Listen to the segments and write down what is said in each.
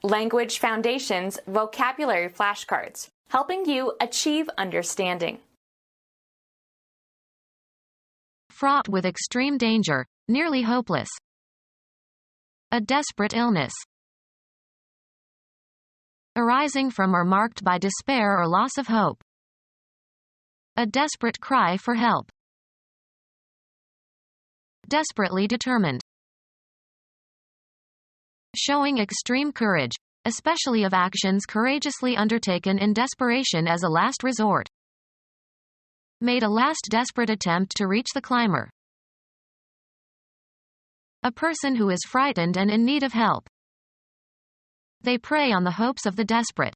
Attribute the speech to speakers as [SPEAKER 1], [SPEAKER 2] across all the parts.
[SPEAKER 1] Language Foundations Vocabulary Flashcards, helping you achieve understanding.
[SPEAKER 2] Fraught with extreme danger, nearly hopeless. A desperate illness. Arising from or marked by despair or loss of hope. A desperate cry for help. Desperately determined. Showing extreme courage, especially of actions courageously undertaken in desperation as a last resort. Made a last desperate attempt to reach the climber. A person who is frightened and in need of help. They prey on the hopes of the desperate.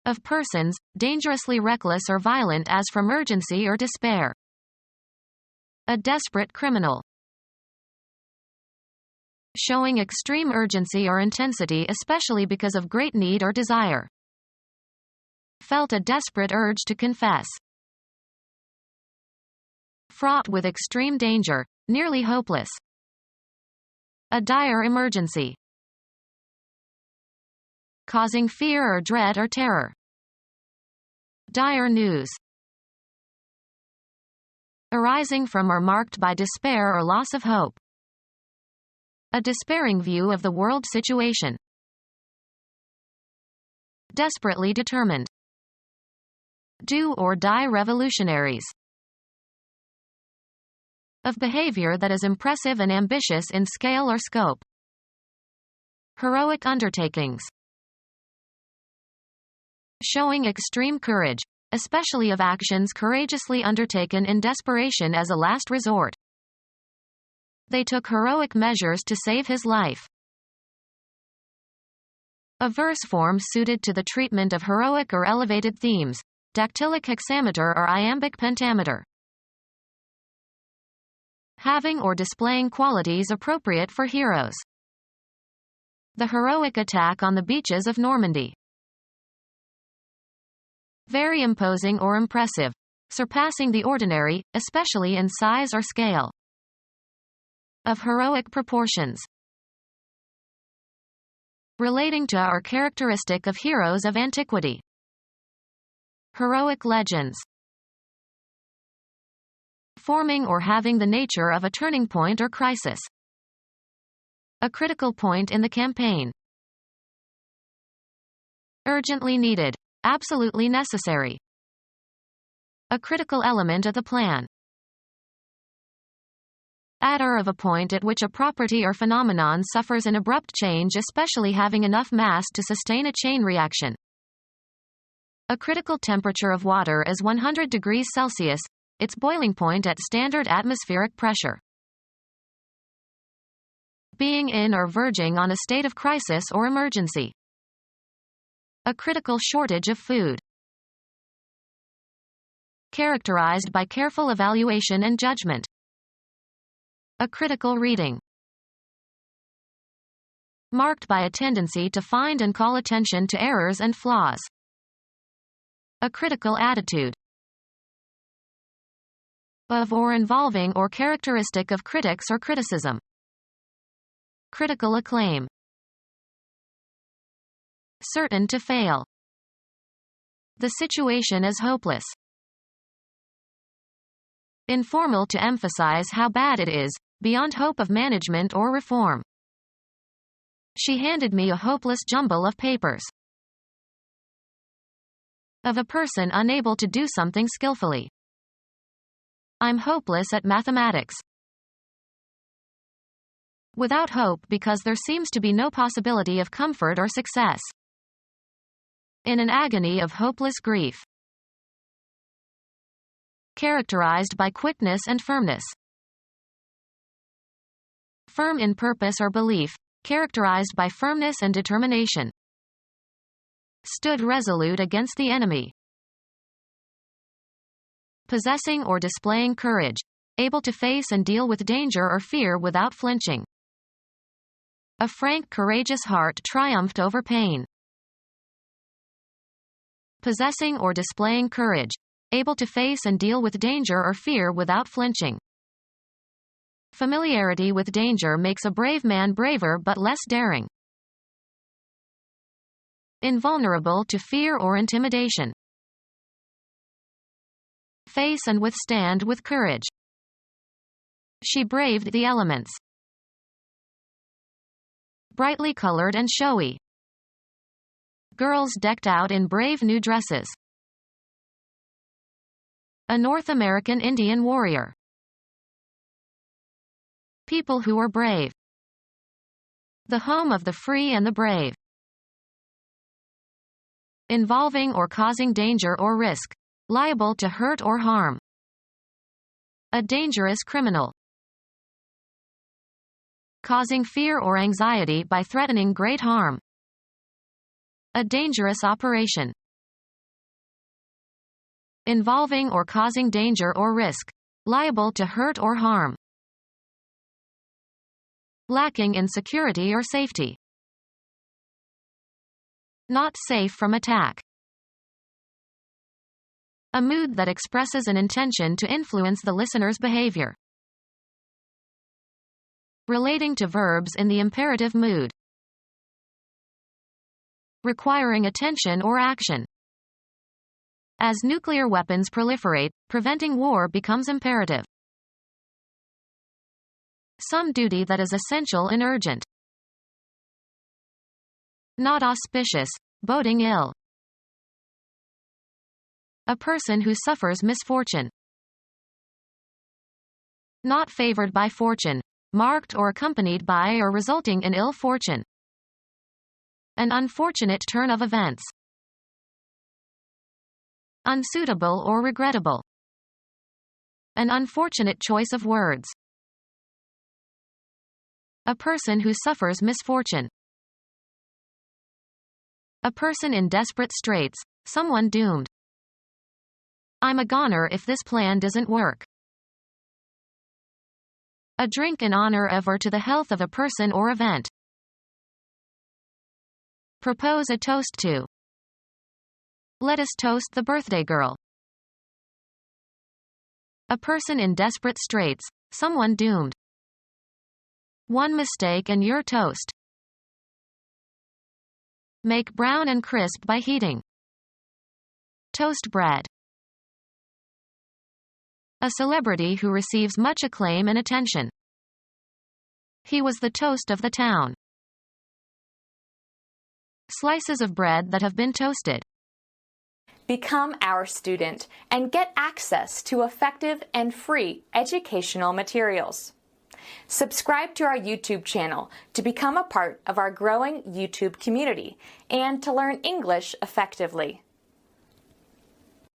[SPEAKER 2] Of persons, dangerously reckless or violent as from urgency or despair. A desperate criminal. Showing extreme urgency or intensity especially because of great need or desire. Felt a desperate urge to confess. Fraught with extreme danger, nearly hopeless. A dire emergency. Causing fear or dread or terror. Dire news. Arising from or marked by despair or loss of hope. A despairing view of the world situation. Desperately determined. Do or die revolutionaries. Of behavior that is impressive and ambitious in scale or scope. Heroic undertakings. Showing extreme courage, especially of actions courageously undertaken in desperation as a last resort. They took heroic measures to save his life. A verse form suited to the treatment of heroic or elevated themes, dactylic hexameter or iambic pentameter. Having or displaying qualities appropriate for heroes. The heroic attack on the beaches of Normandy. Very imposing or impressive, surpassing the ordinary, especially in size or scale. Of heroic proportions. Relating to or characteristic of heroes of antiquity. Heroic legends. Forming or having the nature of a turning point or crisis. A critical point in the campaign. Urgently needed, absolutely necessary. A critical element of the plan. At or of a point at which a property or phenomenon suffers an abrupt change, especially having enough mass to sustain a chain reaction. A critical temperature of water is 100 degrees Celsius, its boiling point at standard atmospheric pressure. Being in or verging on a state of crisis or emergency. A critical shortage of food. Characterized by careful evaluation and judgment. A critical reading. Marked by a tendency to find and call attention to errors and flaws. A critical attitude. Of or involving or characteristic of critics or criticism. Critical acclaim. Certain to fail. The situation is hopeless. Informal to emphasize how bad it is, beyond hope of management or reform. She handed me a hopeless jumble of papers. Of a person unable to do something skillfully. I'm hopeless at mathematics. Without hope because there seems to be no possibility of comfort or success. In an agony of hopeless grief. Characterized by quickness and firmness. Firm in purpose or belief, characterized by firmness and determination. Stood resolute against the enemy. Possessing or displaying courage, able to face and deal with danger or fear without flinching. A frank, courageous heart triumphed over pain. Possessing or displaying courage, able to face and deal with danger or fear without flinching. Familiarity with danger makes a brave man braver but less daring. Invulnerable to fear or intimidation. Face and withstand with courage. She braved the elements. Brightly colored and showy. Girls decked out in brave new dresses. A North American Indian warrior. People who were brave. The home of the free and the brave. Involving or causing danger or risk. Liable to hurt or harm. A dangerous criminal. Causing fear or anxiety by threatening great harm. A dangerous operation. Involving or causing danger or risk. Liable to hurt or harm. Lacking in security or safety. Not safe from attack. A mood that expresses an intention to influence the listener's behavior. Relating to verbs in the imperative mood. Requiring attention or action. As nuclear weapons proliferate, preventing war becomes imperative. Some duty that is essential and urgent. Not auspicious, boding ill. A person who suffers misfortune. Not favored by fortune, marked or accompanied by or resulting in ill fortune. An unfortunate turn of events. Unsuitable or regrettable. An unfortunate choice of words. A person who suffers misfortune. A person in desperate straits, someone doomed. I'm a goner if this plan doesn't work. A drink in honor of or to the health of a person or event. Propose a toast to. Let us toast the birthday girl. A person in desperate straits, someone doomed. One mistake and you're toast. Make brown and crisp by heating. Toast bread. A celebrity who receives much acclaim and attention. He was the toast of the town. Slices of bread that have been toasted.
[SPEAKER 1] Become our student and get access to effective and free educational materials. Subscribe to our YouTube channel to become a part of our growing YouTube community and to learn English effectively.